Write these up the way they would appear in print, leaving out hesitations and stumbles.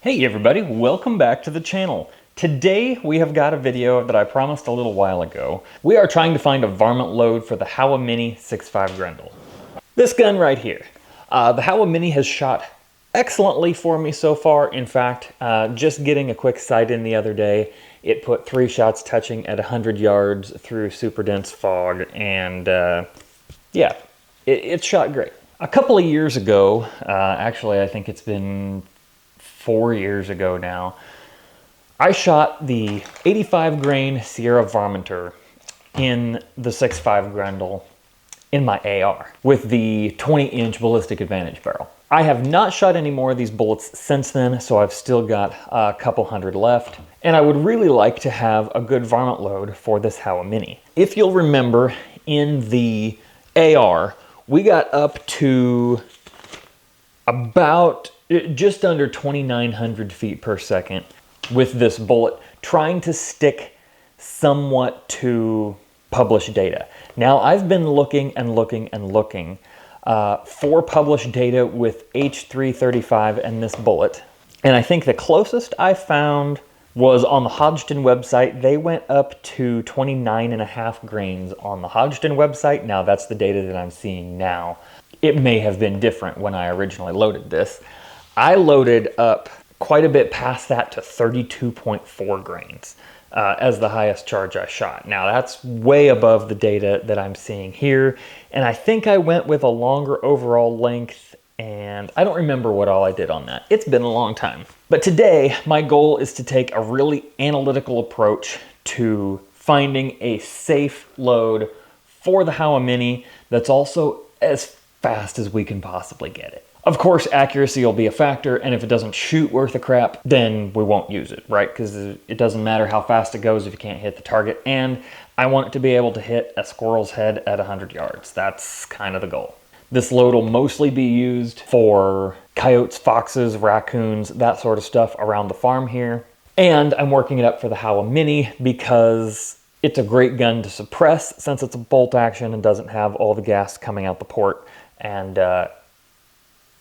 Hey everybody, welcome back to the channel. Today we have got a video that I promised a little while ago. We are trying to find a varmint load for the Howa Mini 6.5 Grendel. This gun right here. The Howa Mini has shot excellently for me so far. In fact, just getting a quick sight in the other day, it put 3 shots touching at 100 yards through super dense fog, and yeah, it shot great. A couple of years ago, actually I think it's been 4 years ago now, I shot the 85 grain Sierra Varminter in the 6.5 Grendel in my AR with the 20-inch ballistic advantage barrel. I have not shot any more of these bullets since then, so I've still got a couple hundred left, and I would really like to have a good varmint load for this Howa Mini. If you'll remember, in the AR, we got up to about just under 2,900 feet per second with this bullet, trying to stick somewhat to published data. Now, I've been looking and looking and looking for published data with H.335 and this bullet, and I think the closest I found was on the Hodgdon website. They went up to 29.5 grains on the Hodgdon website. Now, that's the data that I'm seeing now. It may have been different when I originally loaded this. I loaded up quite a bit past that to 32.4 grains as the highest charge I shot. Now that's way above the data that I'm seeing here, and I think I went with a longer overall length, and I don't remember what all I did on that. It's been a long time. But today, my goal is to take a really analytical approach to finding a safe load for the Howa Mini that's also as fast as we can possibly get it. Of course, accuracy will be a factor, and if it doesn't shoot worth a crap, then we won't use it, right? Because it doesn't matter how fast it goes if you can't hit the target, and I want it to be able to hit a squirrel's head at 100 yards. That's kind of the goal. This load will mostly be used for coyotes, foxes, raccoons, that sort of stuff around the farm here. And I'm working it up for the Howa Mini because it's a great gun to suppress since it's a bolt action and doesn't have all the gas coming out the port, and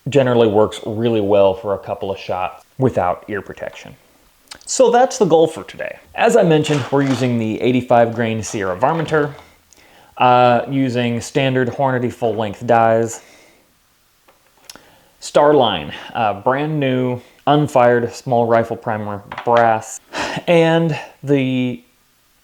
generally works really well for a couple of shots without ear protection. So that's the goal for today. As I mentioned, we're using the 85 grain Sierra Varminter, using standard Hornady full length dies. Starline, brand new, unfired small rifle primer, brass, and the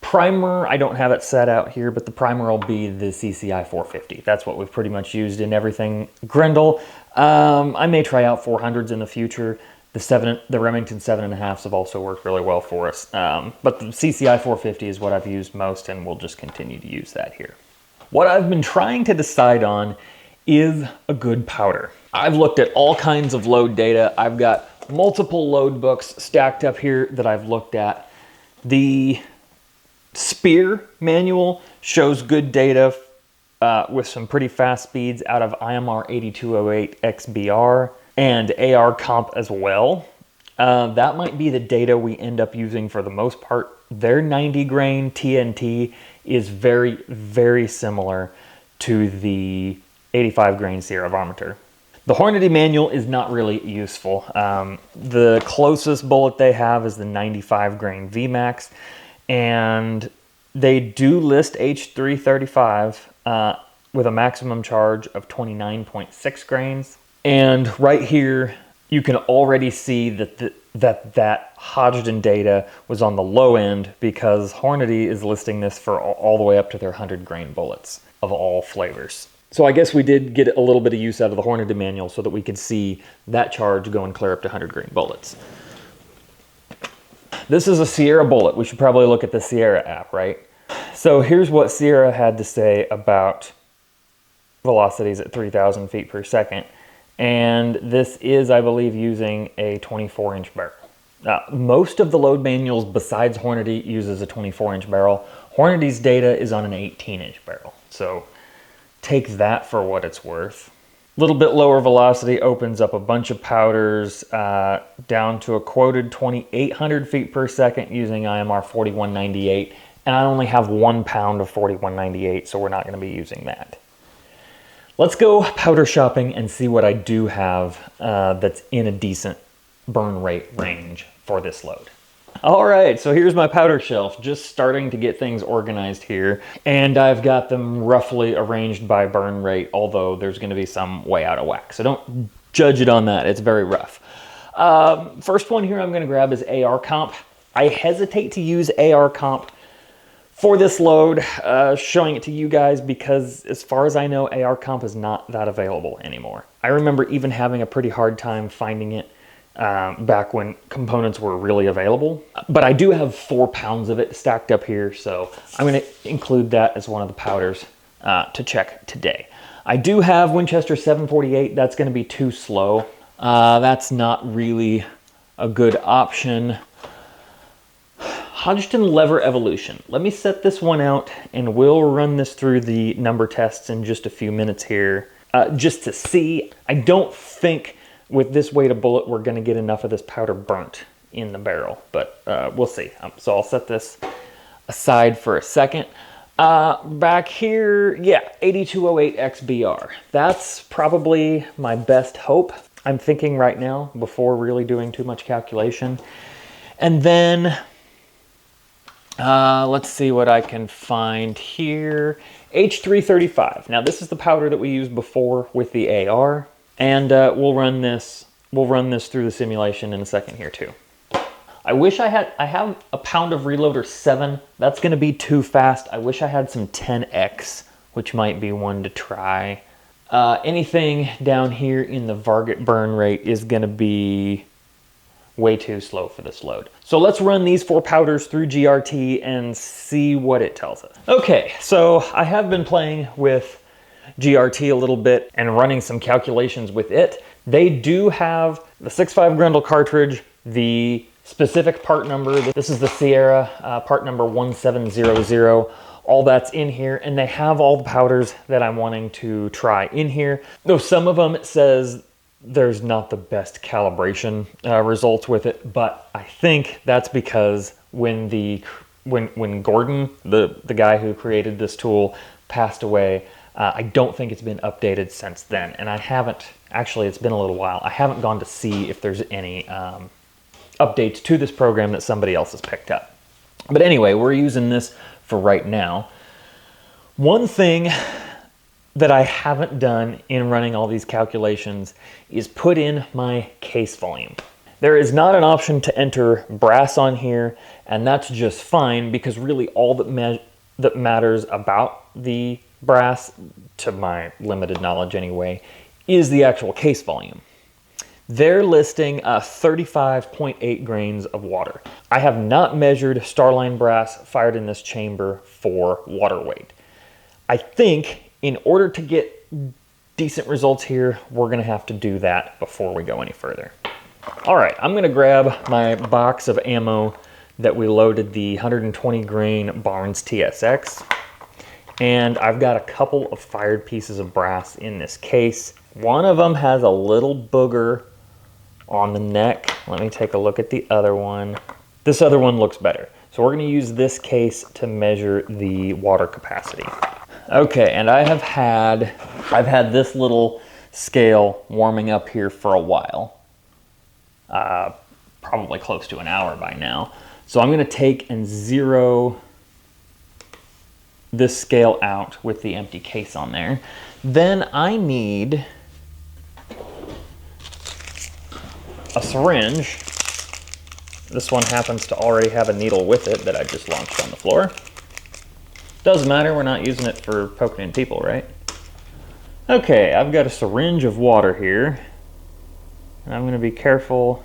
primer, I don't have it set out here, but the primer will be the CCI 450. That's what we've pretty much used in everything Grendel. I may try out 400s in the future. The Remington 7.5s have also worked really well for us. But the CCI 450 is what I've used most, and we'll just continue to use that here. What I've been trying to decide on is a good powder. I've looked at all kinds of load data. I've got multiple load books stacked up here that I've looked at. The Spear manual shows good data with some pretty fast speeds out of IMR 8208 XBR and AR comp as well. That might be the data we end up using for the most part. Their 90 grain TNT is very, very similar to the 85 grain Sierra Varminter. The Hornady manual is not really useful. The closest bullet they have is the 95 grain VMAX, and they do list H.335 with a maximum charge of 29.6 grains. And right here, you can already see that that Hodgdon data was on the low end because Hornady is listing this for all the way up to their 100 grain bullets of all flavors. So I guess we did get a little bit of use out of the Hornady manual so that we could see that charge going clear up to 100 grain bullets. This is a Sierra bullet. We should probably look at the Sierra app, right? So here's what Sierra had to say about velocities at 3,000 feet per second. And this is, I believe, using a 24-inch barrel. Most of the load manuals besides Hornady uses a 24-inch barrel. Hornady's data is on an 18-inch barrel. So take that for what it's worth. A little bit lower velocity opens up a bunch of powders down to a quoted 2,800 feet per second using IMR 4198. And I only have 1 pound of 4198, so we're not going to be using that. Let's go powder shopping and see what I do have that's in a decent burn rate range for this load. All right, so here's my powder shelf, just starting to get things organized here. And I've got them roughly arranged by burn rate, although there's gonna be some way out of whack. So don't judge it on that, it's very rough. First one here I'm gonna grab is AR comp. I hesitate to use AR comp for this load, showing it to you guys because as far as I know, AR comp is not that available anymore. I remember even having a pretty hard time finding it back when components were really available. But I do have 4 pounds of it stacked up here, so I'm gonna include that as one of the powders to check today. I do have Winchester 748, that's gonna be too slow. That's not really a good option. Hodgdon Lever Evolution. Let me set this one out and we'll run this through the number tests in just a few minutes here, just to see. I don't think with this weight of bullet, we're gonna get enough of this powder burnt in the barrel, but we'll see. So I'll set this aside for a second. Back here, yeah, 8208 XBR. That's probably my best hope. I'm thinking right now before really doing too much calculation. And then, let's see what I can find here. H335. Now this is the powder that we used before with the AR. And we'll run this through the simulation in a second here too. I have a pound of Reloader 7. That's gonna be too fast. I wish I had some 10X, which might be one to try. Anything down here in the Varmint burn rate is gonna be way too slow for this load. So let's run these 4 powders through GRT and see what it tells us. Okay, so I have been playing with GRT a little bit and running some calculations with it. They do have the 6.5 Grendel cartridge, the specific part number. This is the Sierra part number 1700. All that's in here, and they have all the powders that I'm wanting to try in here. Though some of them it says there's not the best calibration results with it, but I think that's because when Gordon, the guy who created this tool, passed away, I don't think it's been updated since then, and I haven't, actually it's been a little while, I haven't gone to see if there's any updates to this program that somebody else has picked up. But anyway, we're using this for right now. One thing that I haven't done in running all these calculations is put in my case volume. There is not an option to enter brass on here, and that's just fine because really all that matters about the brass, to my limited knowledge anyway, is the actual case volume. They're listing 35.8 grains of water. I have not measured Starline brass fired in this chamber for water weight. I think in order to get decent results here, we're gonna have to do that before we go any further. All right, I'm gonna grab my box of ammo that we loaded the 120 grain Barnes TSX. And I've got a couple of fired pieces of brass in this case. One of them has a little booger on the neck. Let me take a look at the other one. This other one looks better. So we're gonna use this case to measure the water capacity. Okay, and I've had this little scale warming up here for a while. Probably close to an hour by now. So I'm gonna take and zero this scale out with the empty case on there. Then I need a syringe. This one happens to already have a needle with it that I just launched on the floor. Doesn't matter, we're not using it for poking in people, right? Okay, I've got a syringe of water here. And I'm gonna be careful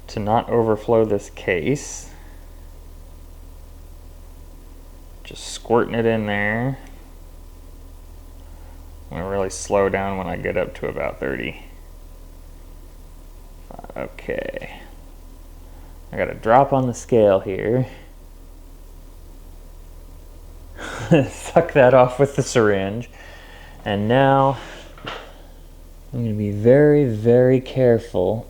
to not overflow this case. Just squirting it in there. I'm gonna really slow down when I get up to about 30. Okay. I got a drop on the scale here. Suck that off with the syringe. And now I'm gonna be very, very careful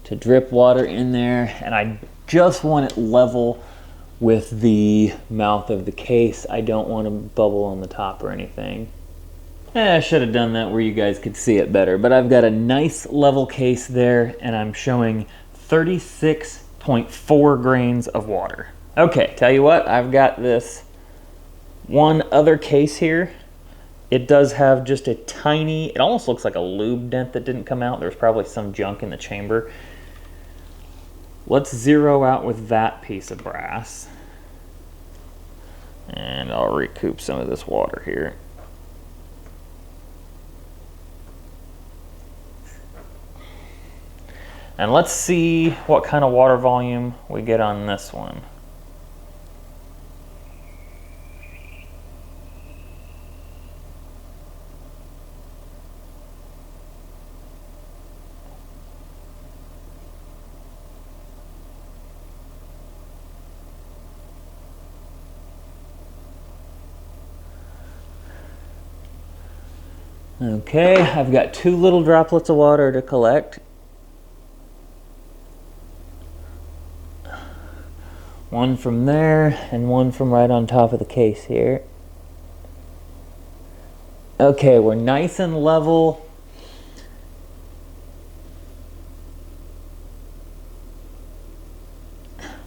to drip water in there, and I just want it level with the mouth of the case. I don't want a bubble on the top or anything. I should have done that where you guys could see it better, but I've got a nice level case there, and I'm showing 36.4 grains of water. Okay, tell you what, I've got this one other case here. It does have just a tiny, it almost looks like a lube dent that didn't come out. There's probably some junk in the chamber. Let's zero out with that piece of brass. And I'll recoup some of this water here. And let's see what kind of water volume we get on this one. Okay, I've got 2 little droplets of water to collect. One from there and one from right on top of the case here. Okay, we're nice and level.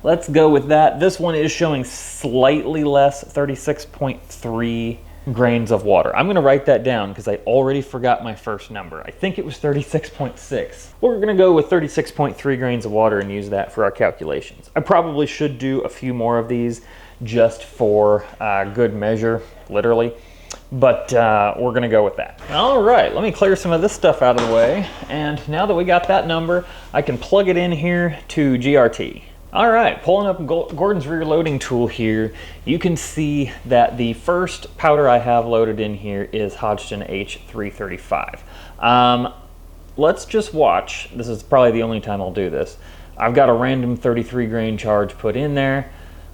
Let's go with that. This one is showing slightly less, 36.3 grains of water. I'm going to write that down because I already forgot my first number. I think it was 36.6. We're going to go with 36.3 grains of water and use that for our calculations. I probably should do a few more of these just for good measure, literally. But we're going to go with that. All right, let me clear some of this stuff out of the way. And now that we got that number, I can plug it in here to GRT. All right, pulling up Gordon's rear loading tool here, you can see that the first powder I have loaded in here is Hodgson H335. Let's just watch. This is probably the only time I'll do this. I've got a random 33 grain charge put in there.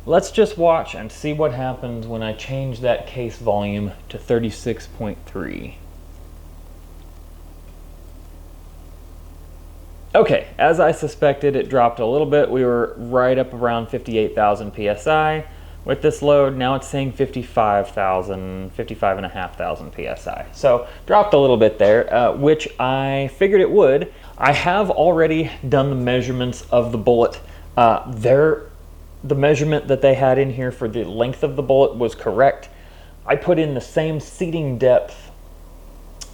Let's just watch and see what happens when I change that case volume to 36.3. Okay, as I suspected, it dropped a little bit. We were right up around 58,000 PSI with this load. Now it's saying 55,500 PSI. So dropped a little bit there, which I figured it would. I have already done the measurements of the bullet. The measurement that they had in here for the length of the bullet was correct. I put in the same seating depth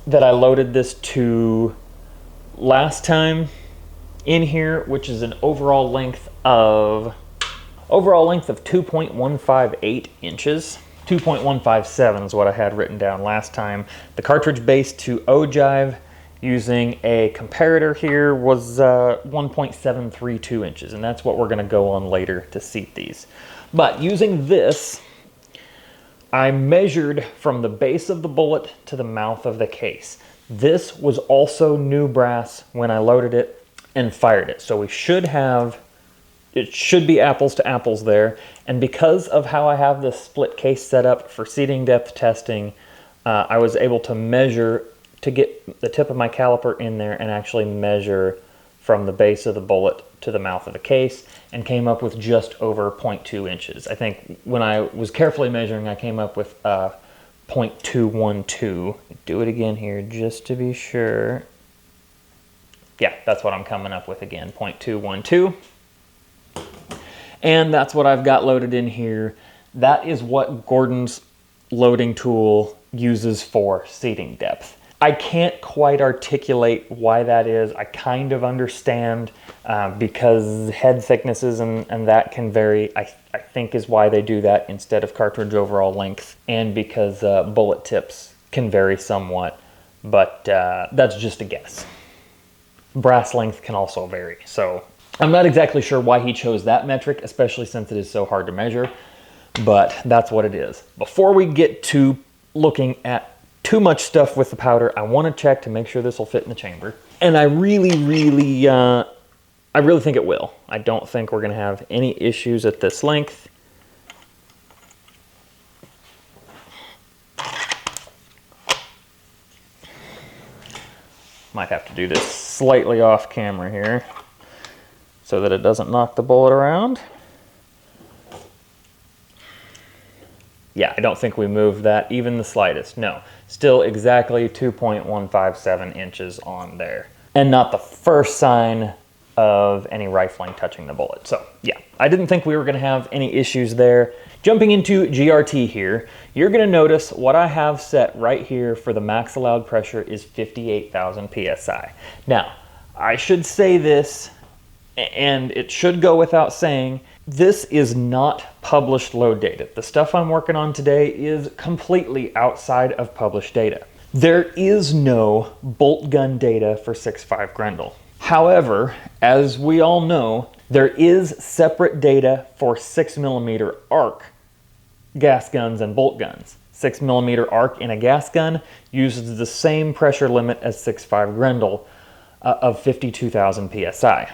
that I loaded this to last time in here, which is an overall length of 2.158 inches. 2.157 is what I had written down last time. The cartridge base to ogive using a comparator here was 1.732 inches, and that's what we're going to go on later to seat these. But using this, I measured from the base of the bullet to the mouth of the case. This was also new brass when I loaded it and fired it. So it should be apples to apples there. And because of how I have this split case set up for seating depth testing, I was able to measure, to get the tip of my caliper in there and actually measure from the base of the bullet to the mouth of the case, and came up with just over 0.2 inches. I think when I was carefully measuring, I came up with 0.212. Do it again here just to be sure. Yeah, that's what I'm coming up with again, 0.212. And that's what I've got loaded in here. That is what Gordon's loading tool uses for seating depth. I can't quite articulate why that is. I kind of understand because head thicknesses and that can vary, I think is why they do that instead of cartridge overall length, and because bullet tips can vary somewhat, but that's just a guess. Brass length can also vary. So I'm not exactly sure why he chose that metric, especially since it is so hard to measure, but that's what it is. Before we get to looking at too much stuff with the powder, I want to check to make sure this will fit in the chamber. And I really think it will. I don't think we're going to have any issues at this length. Might have to do this slightly off camera here so that it doesn't knock the bullet around. don't think we moved that even the slightest. No, still exactly 2.157 inches on there. And not the first sign of any rifling touching the bullet. So yeah, I didn't think we were gonna have any issues there. Jumping into GRT here, you're gonna notice what I have set right here for the max allowed pressure is 58,000 PSI. Now, I should say this, and it should go without saying, this is not published load data. The stuff I'm working on today is completely outside of published data. There is no bolt gun data for 6.5 Grendel. However, as we all know, there is separate data for 6mm arc gas guns and bolt guns. 6mm arc in a gas gun uses the same pressure limit as 6.5 Grendel of 52,000 PSI.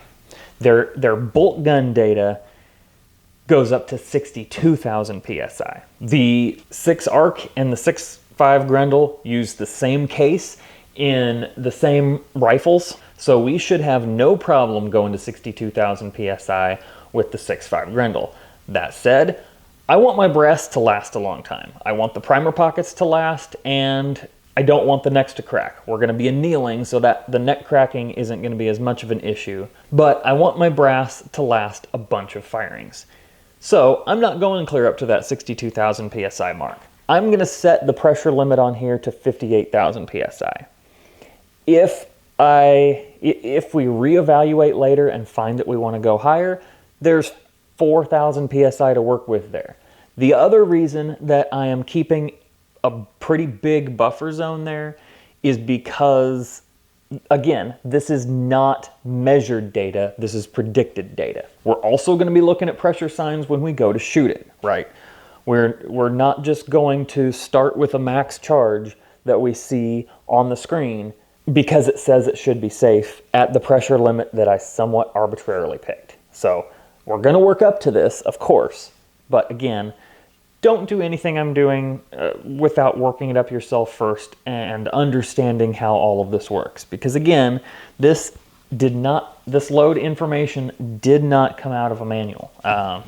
Their bolt gun data goes up to 62,000 PSI. The 6 arc and the 6.5 Grendel use the same case in the same rifles, so we should have no problem going to 62,000 PSI with the 6.5 Grendel. That said, I want my brass to last a long time. I want the primer pockets to last, and I don't want the necks to crack. We're gonna be annealing so that the neck cracking isn't gonna be as much of an issue, but I want my brass to last a bunch of firings. So I'm not going clear up to that 62,000 PSI mark. I'm gonna set the pressure limit on here to 58,000 PSI. If we reevaluate later and find that we wanna go higher, there's 4,000 PSI to work with there. The other reason that I am keeping a pretty big buffer zone there is because, again, this is not measured data, this is predicted data. We're also gonna be looking at pressure signs when we go to shoot it, right? We're not just going to start with a max charge that we see on the screen because it says it should be safe at the pressure limit that I somewhat arbitrarily picked. So we're gonna work up to this, of course, but again, don't do anything I'm doing without working it up yourself first and understanding how all of this works. Because again, this load information did not come out of a manual.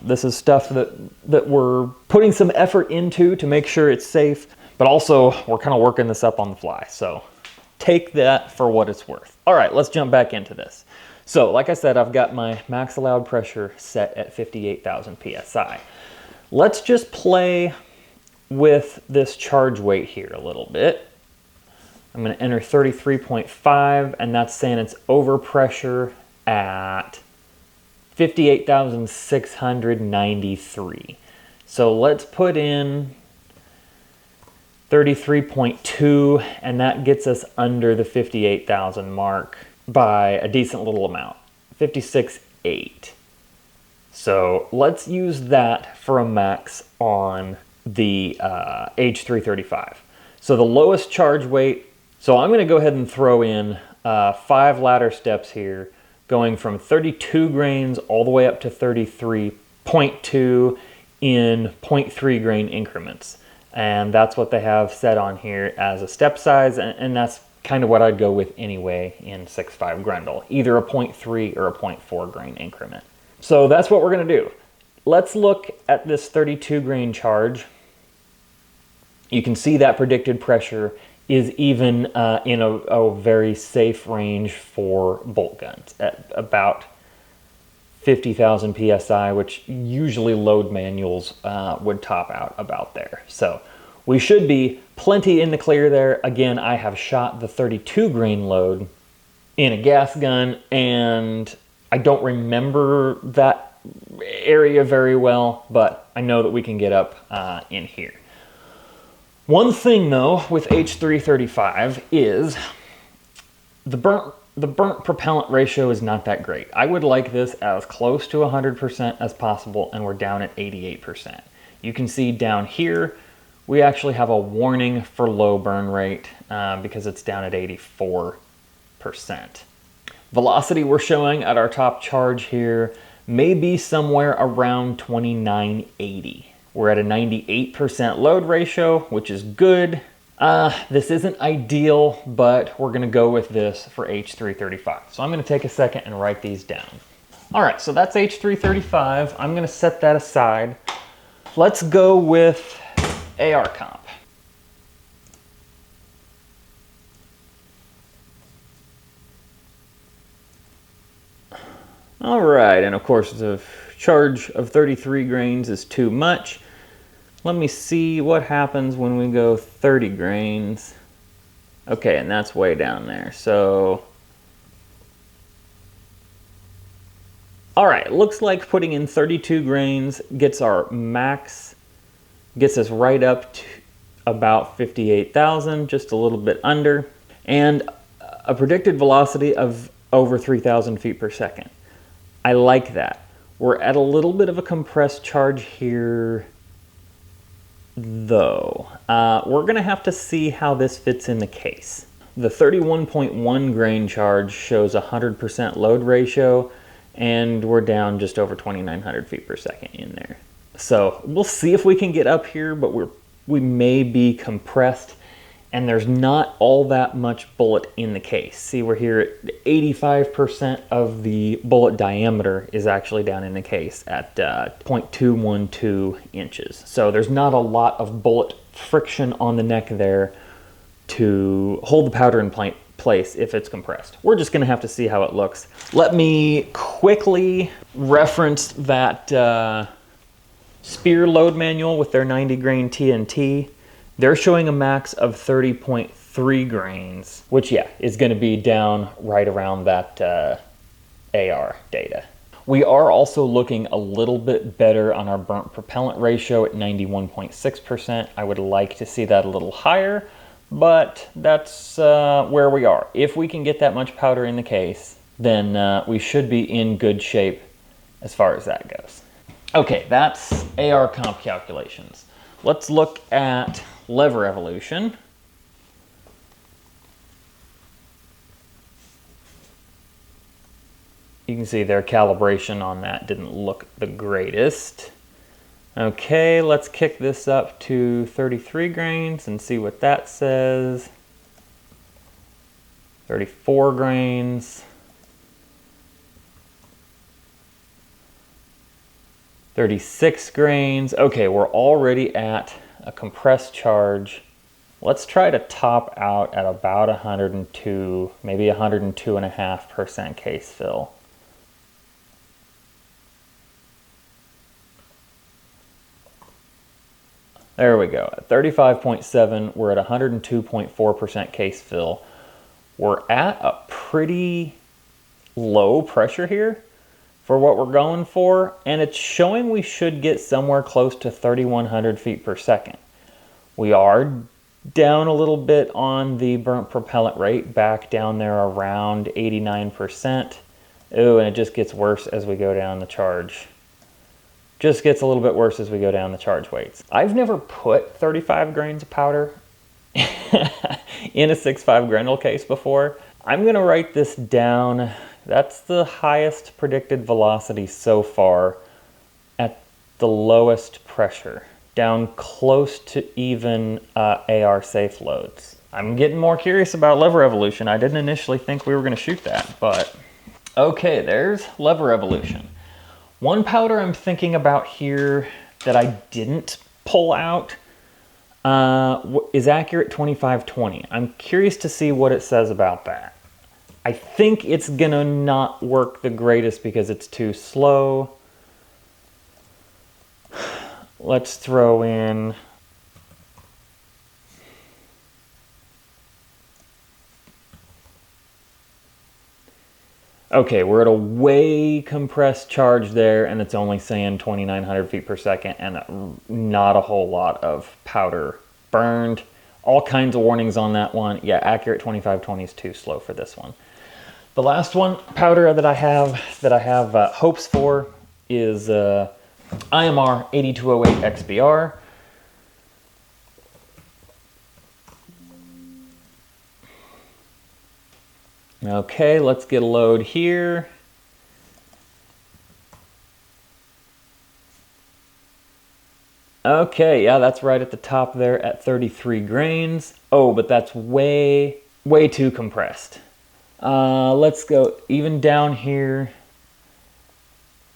This is stuff that we're putting some effort into to make sure it's safe, but also we're kind of working this up on the fly. So take that for what it's worth. All right, let's jump back into this. So like I said, I've got my max allowed pressure set at 58,000 PSI. Let's just play with this charge weight here a little bit. I'm going to enter 33.5, and that's saying it's over pressure at 58,693. So let's put in 33.2, and that gets us under the 58,000 mark by a decent little amount, 56.8. So let's use that for a max on the H335. So the lowest charge weight, so I'm gonna go ahead and throw in 5 ladder steps here, going from 32 grains all the way up to 33.2 in 0.3 grain increments. And that's what they have set on here as a step size, and that's kind of what I'd go with anyway in 6.5 Grendel, either a 0.3 or a 0.4 grain increment. So that's what we're gonna do. Let's look at this 32 grain charge. You can see that predicted pressure is even in a very safe range for bolt guns at about 50,000 PSI, which usually load manuals would top out about there. So we should be plenty in the clear there. Again, I have shot the 32 grain load in a gas gun, and I don't remember that area very well, but I know that we can get up in here. One thing though with H335 is the burnt propellant ratio is not that great. I would like this as close to 100% as possible, and we're down at 88%. You can see down here, we actually have a warning for low burn rate because it's down at 84%. Velocity we're showing at our top charge here may be somewhere around 2980. We're at a 98% load ratio, which is good. This isn't ideal, but we're gonna go with this for H335. So I'm gonna take a second and write these down. All right, so that's H335. I'm gonna set that aside. Let's go with AR comp. All right, and of course the charge of 33 grains is too much. Let me see what happens when we go 30 grains. Okay, and that's way down there. So, all right, looks like putting in 32 grains gets our max, gets us right up to about 58,000, just a little bit under, and a predicted velocity of over 3,000 feet per second. I like that. We're at a little bit of a compressed charge here, though. We're going to have to see how this fits in the case. The 31.1 grain charge shows 100% load ratio, and we're down just over 2,900 feet per second in there. So we'll see if we can get up here, but we may be compressed, and there's not all that much bullet in the case. See, we're here at 85% of the bullet diameter is actually down in the case at 0.212 inches. So there's not a lot of bullet friction on the neck there to hold the powder in place if it's compressed. We're just gonna have to see how it looks. Let me quickly reference that Spear load manual with their 90 grain TNT. They're showing a max of 30.3 grains, which yeah, is gonna be down right around that AR data. We are also looking a little bit better on our burnt propellant ratio at 91.6%. I would like to see that a little higher, but that's where we are. If we can get that much powder in the case, then we should be in good shape as far as that goes. Okay, that's AR comp calculations. Let's look at lever evolution. You can see their calibration on that didn't look the greatest. Okay, let's kick this up to 33 grains and see what that says. 34 grains. 36 grains. Okay, we're already at a compressed charge. Let's try to top out at about 102, maybe 102.5% case fill. There we go. At 35.7, we're at 102.4% case fill. We're at a pretty low pressure here for what we're going for, and it's showing we should get somewhere close to 3,100 feet per second. We are down a little bit on the burnt propellant rate, back down there around 89%. Ooh, and it just gets worse as we go down the charge. Just gets a little bit worse as we go down the charge weights. I've never put 35 grains of powder in a 6.5 Grendel case before. I'm gonna write this down. That's the highest predicted velocity so far at the lowest pressure, down close to even AR safe loads. I'm getting more curious about lever evolution. I didn't initially think we were gonna shoot that, but okay, there's lever evolution. One powder I'm thinking about here that I didn't pull out is Accurate 2520. I'm curious to see what it says about that. I think it's gonna not work the greatest because it's too slow. Let's throw in okay, we're at a way compressed charge there, and it's only saying 2,900 feet per second, and not a whole lot of powder burned. All kinds of warnings on that one. Yeah, Accurate 2520 is too slow for this one. The last one, powder that I have hopes for is IMR 8208 XBR. Okay, let's get a load here. Okay, yeah, that's right at the top there at 33 grains. Oh, but that's way too compressed. Let's go even down here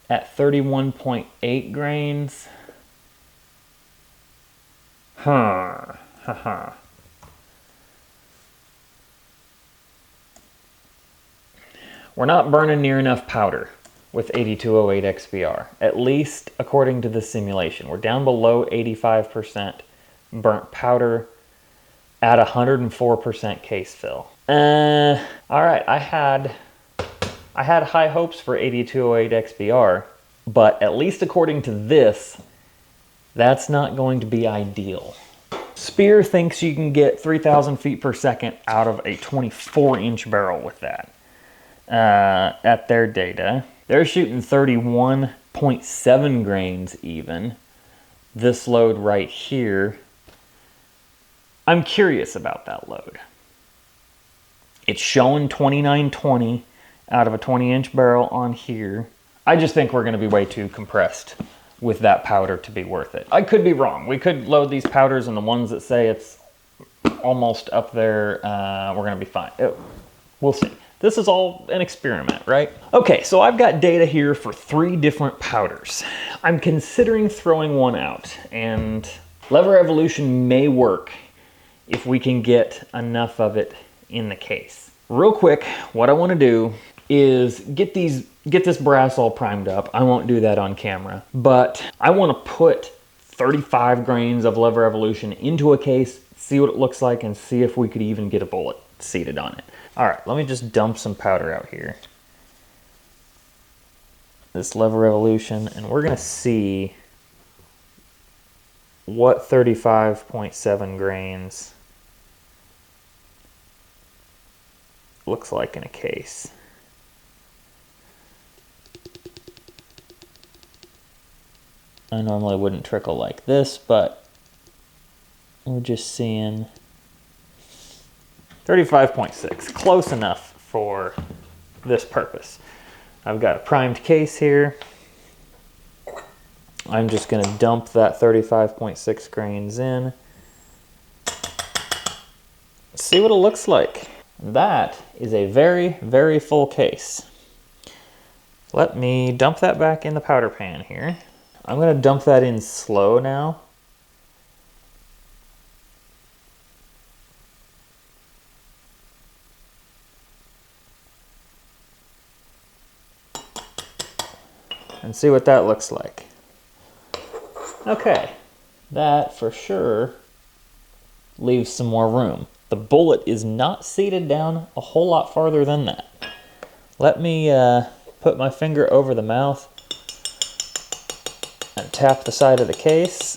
at 31.8 grains. Huh. Haha. We're not burning near enough powder with 8208 XBR, at least according to the simulation. We're down below 85% burnt powder at 104% case fill. All right, I had high hopes for 8208 XBR, but at least according to this, that's not going to be ideal. Spear thinks you can get 3,000 feet per second out of a 24-inch barrel with that. At their data, they're shooting 31.7 grains even. This load right here, I'm curious about that load. It's showing 2920 out of a 20-inch barrel on here. I just think we're going to be way too compressed with that powder to be worth it. I could be wrong. We could load these powders and the ones that say it's almost up there, we're going to be fine. We'll see. This is all an experiment, right? Okay, so I've got data here for 3 different powders. I'm considering throwing one out, and Lever Evolution may work if we can get enough of it in the case. Real quick, what I want to do is get this brass all primed up. I won't do that on camera, but I want to put 35 grains of Lever Evolution into a case, see what it looks like, and see if we could even get a bullet seated on it. All right, let me just dump some powder out here. This Lever Evolution, and we're gonna see what 35.7 grains looks like in a case. I normally wouldn't trickle like this, but we're just seeing 35.6, close enough for this purpose. I've got a primed case here. I'm just going to dump that 35.6 grains in. See what it looks like. That is a very, very full case. Let me dump that back in the powder pan here. I'm going to dump that in slow now. And see what that looks like. Okay, that for sure leaves some more room. The bullet is not seated down a whole lot farther than that. Let me put my finger over the mouth and tap the side of the case.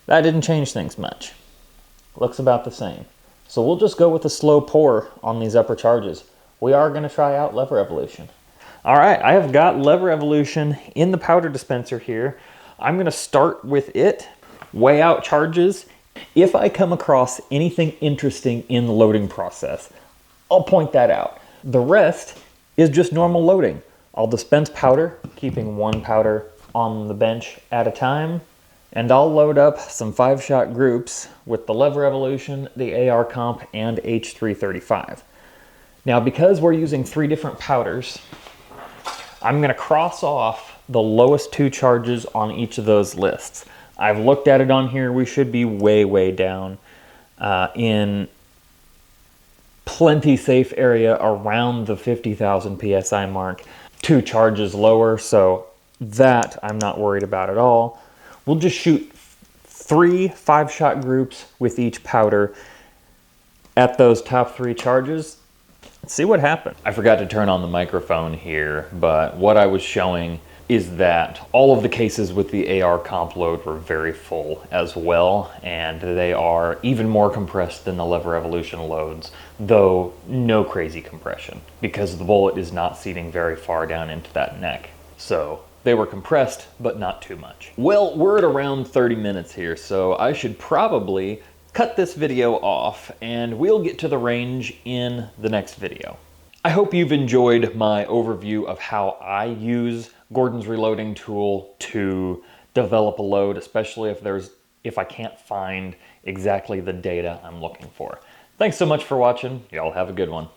That didn't change things much. Looks about the same. So we'll just go with a slow pour on these upper charges. We are going to try out Lever Evolution. All right, I have got Lever Evolution in the powder dispenser here. I'm going to start with it, weigh out charges. If I come across anything interesting in the loading process, I'll point that out. The rest is just normal loading. I'll dispense powder, keeping 1 powder on the bench at a time, and I'll load up some 5-shot groups with the Lever Evolution, the AR Comp, and H335. Now, because we're using 3 different powders, I'm going to cross off the lowest 2 charges on each of those lists. I've looked at it on here. We should be way, way down in plenty safe area around the 50,000 PSI mark. 2 charges lower, so that I'm not worried about at all. We'll just shoot 3 5-shot groups with each powder at those top 3 charges. Let's see what happened. I forgot to turn on the microphone here, but what I was showing is that all of the cases with the AR comp load were very full as well, and they are even more compressed than the Lever Evolution loads, though no crazy compression, because the bullet is not seating very far down into that neck. So they were compressed, but not too much. Well, we're at around 30 minutes here, so I should probably cut this video off, and we'll get to the range in the next video. I hope you've enjoyed my overview of how I use Gordon's reloading tool to develop a load, especially if I can't find exactly the data I'm looking for. Thanks so much for watching. Y'all have a good one.